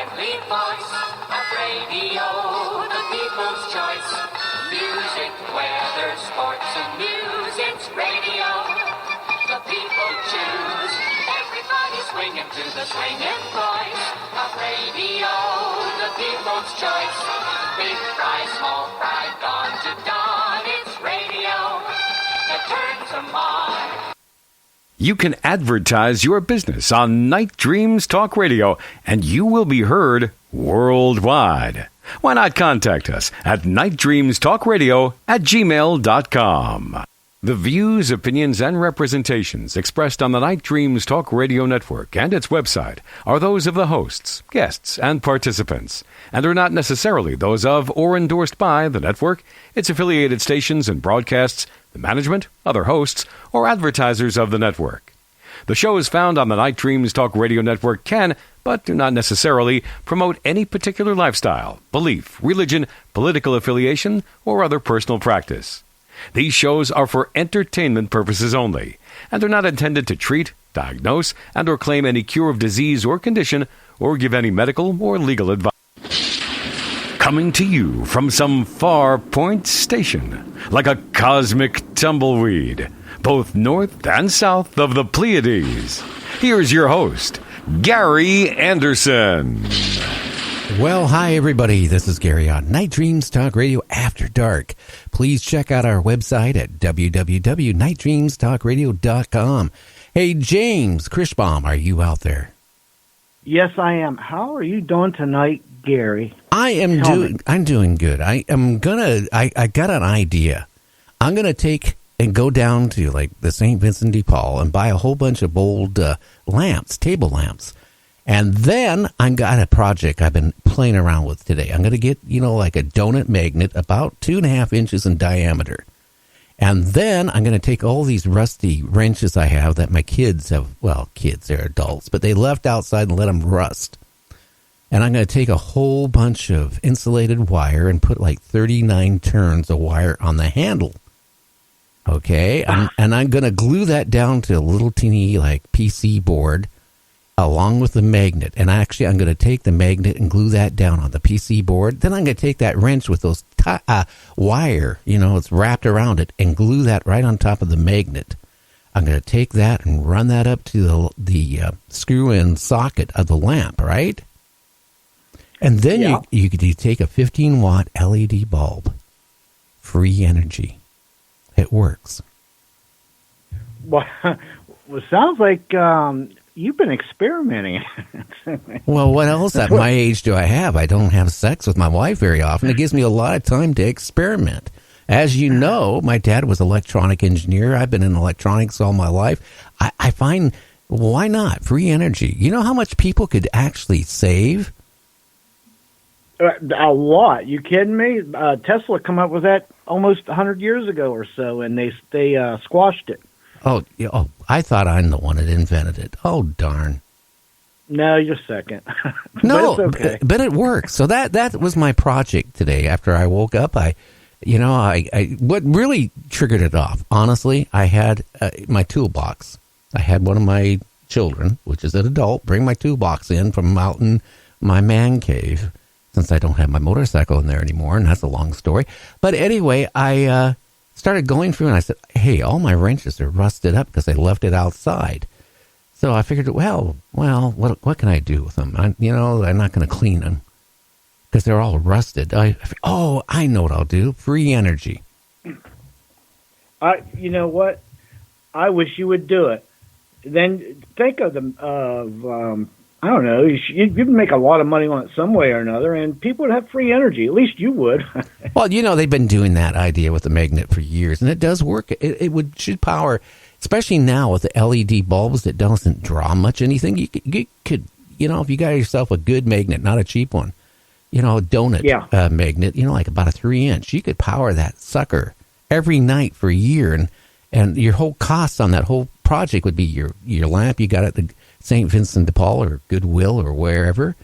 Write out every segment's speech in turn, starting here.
lively voice of radio, the people's choice. Music, weather, sports, and news, it's radio. The people choose. Everybody swinging to the swinging voice of radio, the people's choice. Big fry, small fry, dawn to dawn, it's radio that turns them on. You can advertise your business on Night Dreams Talk Radio, and you will be heard worldwide. Why not contact us at nightdreamstalkradio@gmail.com. The views, opinions, and representations expressed on the Night Dreams Talk Radio Network and its website are those of the hosts, guests, and participants, and are not necessarily those of or endorsed by the network, its affiliated stations and broadcasts, the management, other hosts, or advertisers of the network. The shows found on the Night Dreams Talk Radio Network can, but do not necessarily, promote any particular lifestyle, belief, religion, political affiliation, or other personal practice. These shows are for entertainment purposes only, and are not intended to treat, diagnose, and or claim any cure of disease or condition, or give any medical or legal advice. Coming to you from some far point station, like a cosmic tumbleweed, both north and south of the Pleiades. Here's your host, Gary Anderson. Well, hi, everybody. This is Gary on Night Dreams Talk Radio After Dark. Please check out our website at www.nightdreamstalkradio.com. Hey, James Krishbaum, are you out there? Yes, I am. How are you doing tonight, Gary? I'm doing good. I got an idea. I'm going to take and go down to like the St. Vincent de Paul and buy a whole bunch of old lamps, table lamps. And then I got a project I've been playing around with today. I'm going to get, like a donut magnet about 2.5 inches in diameter. And then I'm going to take all these rusty wrenches I have that my kids have, kids, they're adults, but they left outside and let them rust. And I'm going to take a whole bunch of insulated wire and put like 39 turns of wire on the handle. Okay? And I'm going to glue that down to a little teeny like PC board along with the magnet. And actually, I'm going to take the magnet and glue that down on the PC board. Then I'm going to take that wrench with those wire, it's wrapped around it, and glue that right on top of the magnet. I'm going to take that and run that up to the screw-in socket of the lamp, right? And then you take a 15-watt LED bulb. Free energy. It works. Well, it sounds like you've been experimenting. Well, what else at my age do I have? I don't have sex with my wife very often. It gives me a lot of time to experiment. As you know, my dad was an electronic engineer. I've been in electronics all my life. I find, why not? Free energy. You know how much people could actually save? A lot. You kidding me? Tesla come up with that almost 100 years ago or so, and they squashed it. Oh, I thought I'm the one that invented it. Oh, darn. No, you're second. No, but it's okay. But it works. So that was my project today. After I woke up, I what really triggered it off, honestly, I had my toolbox. I had one of my children, which is an adult, bring my toolbox in from out in my man cave, since I don't have my motorcycle in there anymore, and that's a long story. But anyway, I started going through, and I said, hey, all my wrenches are rusted up because I left it outside. So I figured, well, what can I do with them? I'm not going to clean them because they're all rusted. I know what I'll do. Free energy. You know what? I wish you would do it. Then think of I don't know, you'd make a lot of money on it some way or another, and people would have free energy. At least you would. Well, they've been doing that idea with the magnet for years, and it does work. It should power, especially now with the LED bulbs that doesn't draw much anything. You could, if you got yourself a good magnet, not a cheap one, a donut magnet, like about a 3-inch, you could power that sucker every night for a year, and your whole cost on that whole project would be your lamp you got at the St. Vincent de Paul or Goodwill or wherever,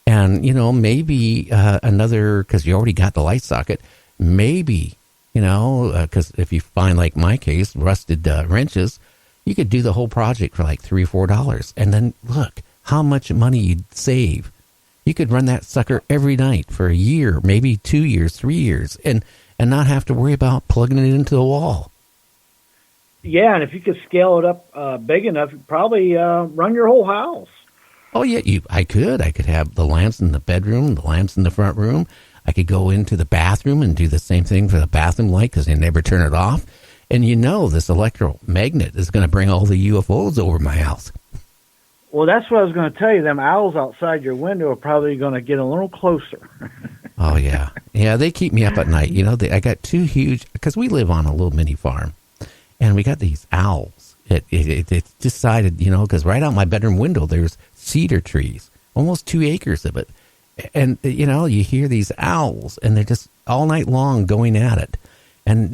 and maybe another, because you already got the light socket, maybe because if you find, like my case, rusted wrenches, you could do the whole project for like $3 or $4, and then look how much money you'd save You could run that sucker every night for a year, maybe 2 years, 3 years, and not have to worry about plugging it into the wall. Yeah, and if you could scale it up big enough, you'd probably run your whole house. Oh, yeah, I could. I could have the lamps in the bedroom, the lamps in the front room. I could go into the bathroom and do the same thing for the bathroom light because they never turn it off. And this electromagnet is going to bring all the UFOs over my house. Well, that's what I was going to tell you. Them owls outside your window are probably going to get a little closer. Oh, yeah. Yeah, they keep me up at night. I got two huge, because we live on a little mini farm, and we got these owls. It decided, because right out my bedroom window, there's cedar trees, almost 2 acres of it. And, you hear these owls, and they're just all night long going at it. And,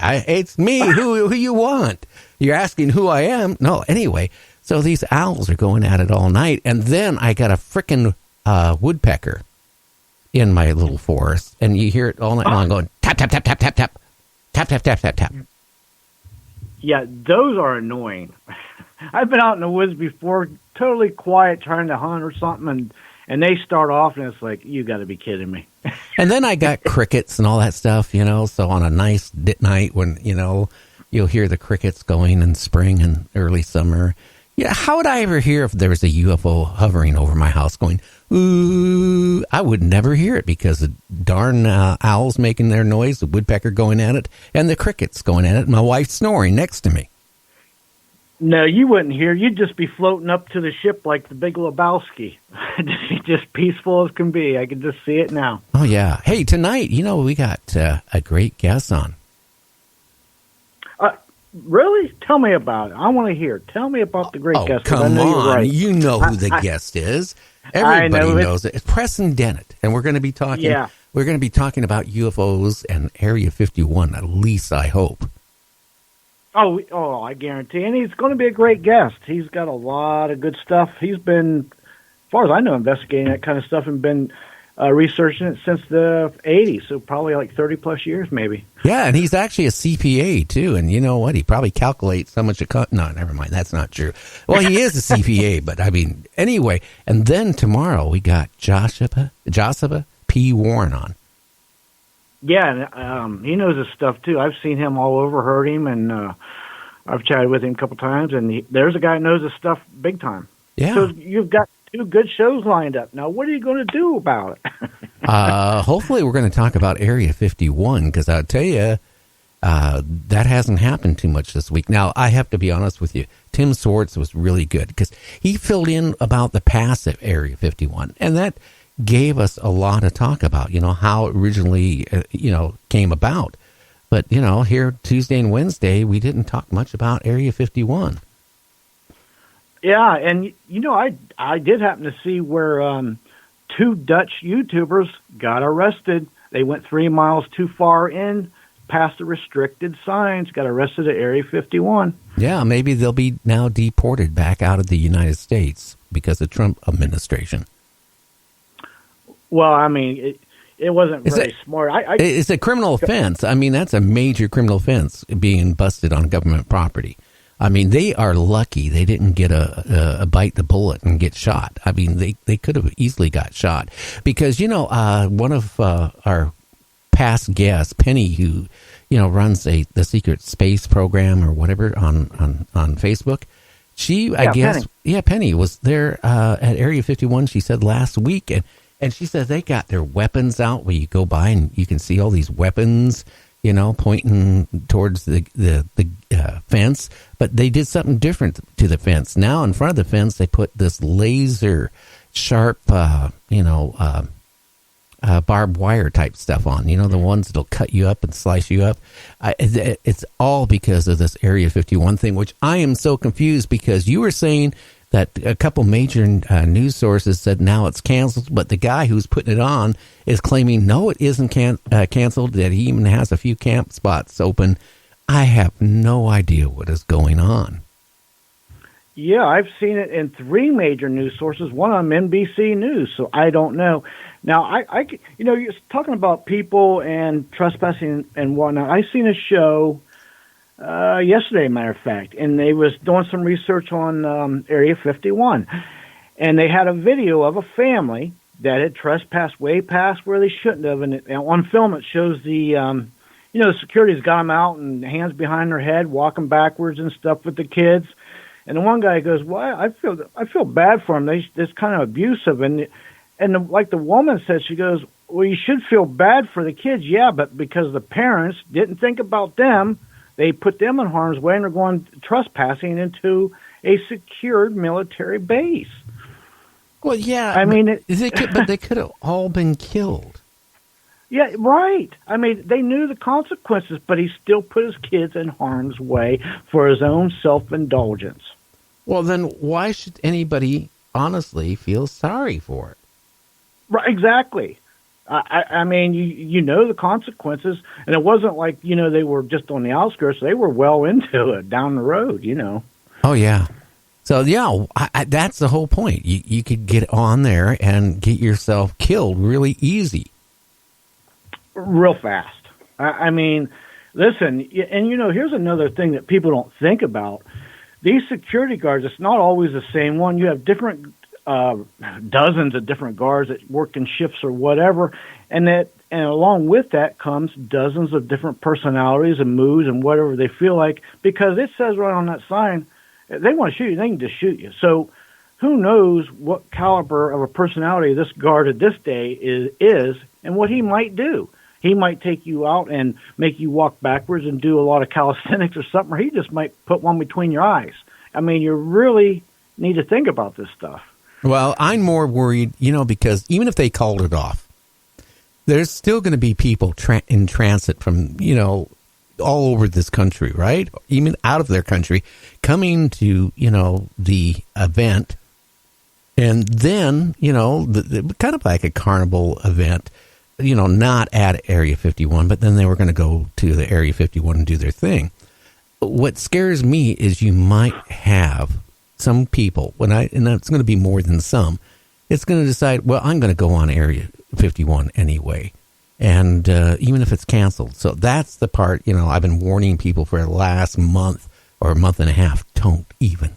it's me, who you want? You're asking who I am? No, anyway. So these owls are going at it all night. And then I got a frickin' woodpecker in my little forest. And you hear it all night long going tap, tap, tap, tap, tap, tap, tap, tap, tap, tap, tap. Yeah, those are annoying. I've been out in the woods before, totally quiet, trying to hunt or something, and they start off, and it's like, you got to be kidding me. And then I got crickets and all that stuff, so on a nice night when, you'll hear the crickets going in spring and early summer. Yeah, how would I ever hear if there was a UFO hovering over my house going, ooh? I would never hear it because the darn owls making their noise, the woodpecker going at it, and the crickets going at it, and my wife snoring next to me. No, you wouldn't hear. You'd just be floating up to the ship like the Big Lebowski. Just peaceful as can be. I can just see it now. Oh, yeah. Hey, tonight, we got a great guest on. Really? Tell me about it. I want to hear. Tell me about the great guest. Come I know on. You're right. You know who the guest is. Everybody knows it. It's Preston Dennett. And we're going to be talking. Yeah. We're going to be talking about UFOs and Area 51, at least I hope. Oh, I guarantee. And he's going to be a great guest. He's got a lot of good stuff. He's been, as far as I know, investigating that kind of stuff and been researching it since the 80s, so probably like 30-plus years maybe. Yeah, and he's actually a CPA, too. And you know what? He probably calculates how much no, never mind. That's not true. Well, he is a CPA, but anyway. And then tomorrow we got Joshua P. Warren on. Yeah, and he knows his stuff, too. I've seen him all over, heard him, and I've chatted with him a couple times, and there's a guy who knows his stuff big time. Yeah. So you've got 2 good shows lined up. Now, what are you going to do about it? Hopefully we're going to talk about Area 51, because I'll tell you, that hasn't happened too much this week. Now, I have to be honest with you. Tim Swartz was really good, because he filled in about the passive Area 51, and that gave us a lot to talk about, how it originally, came about. But, here Tuesday and Wednesday, we didn't talk much about Area 51. Yeah, and, I did happen to see where 2 Dutch YouTubers got arrested. They went 3 miles too far in, past the restricted signs, got arrested at Area 51. Yeah, maybe they'll be now deported back out of the United States because of the Trump administration. Well, it wasn't very smart. It's a criminal offense. That's a major criminal offense, being busted on government property. They are lucky they didn't get a bite the bullet and get shot. They could have easily got shot because, one of our past guests, Penny, who, runs the secret space program or whatever on Facebook. Penny was there at Area 51, she said, last week. And she says they got their weapons out where you go by and you can see all these weapons, pointing towards the fence. But they did something different to the fence. Now in front of the fence, they put this laser sharp, barbed wire type stuff on, the ones that'll cut you up and slice you up. It's all because of this Area 51 thing, which I am so confused because you were saying that a couple major news sources said now it's canceled, but the guy who's putting it on is claiming, no, it isn't canceled, that he even has a few camp spots open. I have no idea what is going on. Yeah, I've seen it in 3 major news sources, one on NBC News, so I don't know. Now, you're talking about people and trespassing and whatnot. I seen a show yesterday, matter of fact, and they was doing some research on Area 51. And they had a video of a family that had trespassed way past where they shouldn't have. And on film, it shows the security's got them out and hands behind their head, walking backwards and stuff with the kids. And the one guy goes, "Well, I feel bad for them. It's kind of abusive." And like the woman said, she goes, "Well, you should feel bad for the kids, yeah, but because the parents didn't think about them, they put them in harm's way and they're going trespassing into a secured military base." Well, yeah. I mean, but they could have all been killed. Yeah, right. I mean, they knew the consequences, but he still put his kids in harm's way for his own self-indulgence. Well, then why should anybody honestly feel sorry for it? Right, exactly. I mean, you know the consequences, and it wasn't like, they were just on the outskirts. They were well into it down the road, Oh, yeah. So, yeah, that's the whole point. You could get on there and get yourself killed really easy. Real fast. I mean, listen, and here's another thing that people don't think about. These security guards, it's not always the same one. You have different dozens of different guards that work in shifts or whatever, and along with that comes dozens of different personalities and moods and whatever they feel like, because it says right on that sign, they want to shoot you, they can just shoot you. So who knows what caliber of a personality this guard at this day is and what he might do. He might take you out and make you walk backwards and do a lot of calisthenics or something, or he just might put one between your eyes. I mean, you really need to think about this stuff. Well, I'm more worried, because even if they called it off, there's still going to be people in transit from, all over this country, right? Even out of their country, coming to, the event. And then, kind of like a carnival event, not at Area 51, but then they were going to go to the Area 51 and do their thing. What scares me is you might have some people, and it's going to be more than some, it's going to decide, well, I'm going to go on Area 51 anyway, and even if it's canceled. So that's the part, I've been warning people for the last month or a month and a half, don't even